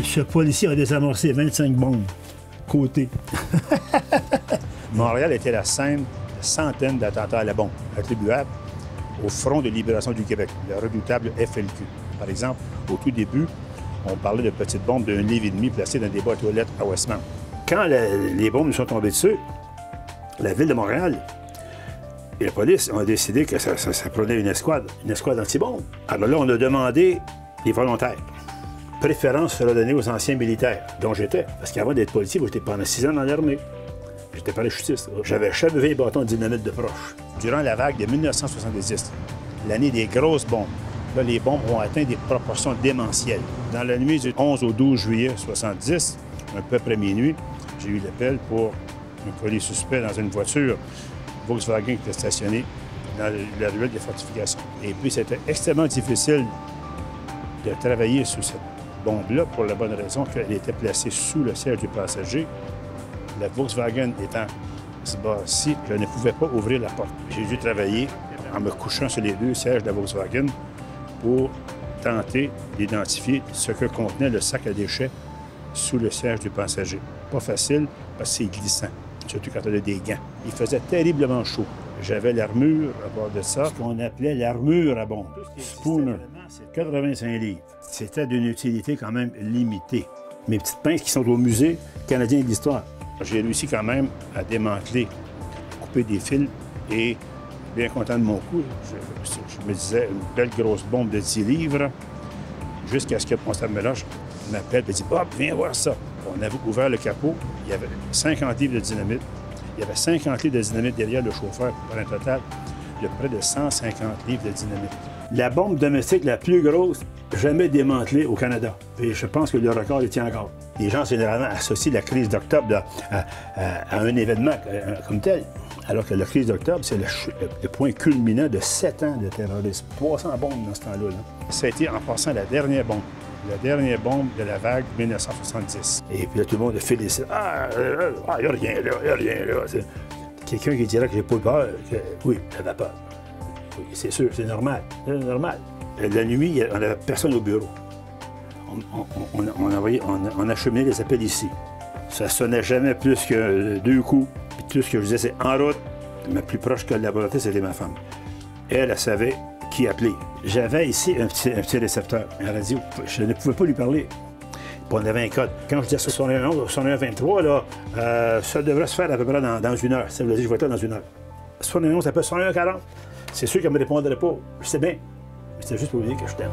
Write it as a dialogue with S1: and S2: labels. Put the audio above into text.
S1: Ce policier a désamorcé 25 bombes, côté.
S2: Montréal était la scène de centaines d'attentats à la bombe, attribuables au Front de libération du Québec, le redoutable FLQ. Par exemple, au tout début, on parlait de petites bombes d'un livre et demi placées dans des boîtes aux lettres à Westmount. Quand les bombes nous sont tombées dessus, la ville de Montréal et la police ont décidé que ça prenait une escouade anti-bombe. Alors là, on a demandé des volontaires. Préférence sera donnée aux anciens militaires, dont j'étais. Parce qu'avant d'être policier, j'étais pendant 6 ans dans l'armée. J'étais parachutiste. J'avais chavé les bâtons de dynamite de proche. Durant la vague de 1970, l'année des grosses bombes, là, les bombes ont atteint des proportions démentielles. Dans la nuit du 11 au 12 juillet 1970, un peu après minuit, j'ai eu l'appel pour un colis suspect dans une voiture Volkswagen qui était stationnée dans la ruelle des fortifications. Et puis, c'était extrêmement difficile de travailler sur cette bombe-là pour la bonne raison qu'elle était placée sous le siège du passager. La Volkswagen étant si basse-ci, je ne pouvais pas ouvrir la porte. J'ai dû travailler en me couchant sur les deux sièges de la Volkswagen pour tenter d'identifier ce que contenait le sac à déchets sous le siège du passager. Pas facile parce que c'est glissant, surtout quand on a des gants. Il faisait terriblement chaud. J'avais l'armure à bord de ça, ce qu'on appelait l'armure à bombe. Spooner, 85 livres. C'était d'une utilité quand même limitée. Mes petites pinces qui sont au musée canadien de l'histoire. J'ai réussi quand même à démanteler, à couper des fils et, bien content de mon coup, je me disais une belle grosse bombe de 10 livres, jusqu'à ce que mon staff-mélange m'appelle et dit « Bob, viens voir ça ». On avait ouvert le capot, il y avait 50 livres de dynamite. Il y avait 50 livres de dynamite derrière le chauffeur pour un total de près de 150 livres de dynamite. La bombe domestique la plus grosse jamais démantelée au Canada. Et je pense que le record le tient encore. Les gens, généralement, associent la crise d'octobre à un événement comme tel. Alors que la crise d'octobre, c'est le point culminant de 7 ans de terrorisme. 300 bombes dans ce temps-là. Ça a été, en passant, la dernière bombe de la vague 1970. Et puis là, tout le monde félicite. Il n'y a rien là, il n'y a rien là. Quelqu'un qui dirait que j'ai pas peur, oui, j'avais peur. Oui, c'est sûr, c'est normal. C'est normal. La nuit, on n'avait personne au bureau. On acheminait les appels ici. Ça sonnait jamais plus que 2 coups. Puis tout ce que je disais, c'est en route. Ma plus proche collaboratrice, c'était ma femme. Elle savait qui appeler. J'avais ici un petit récepteur, un radio. Je ne pouvais pas lui parler. Puis on avait un code. Quand je disais 71, 61, 23, là, ça devrait se faire à peu près dans 1 heure. Ça veut dire que je vais être là dans 1 heure. 71, ça peut être 61, 40. C'est sûr qu'elle ne me répondrait pas. Je sais bien. C'était juste pour lui dire que je t'aime.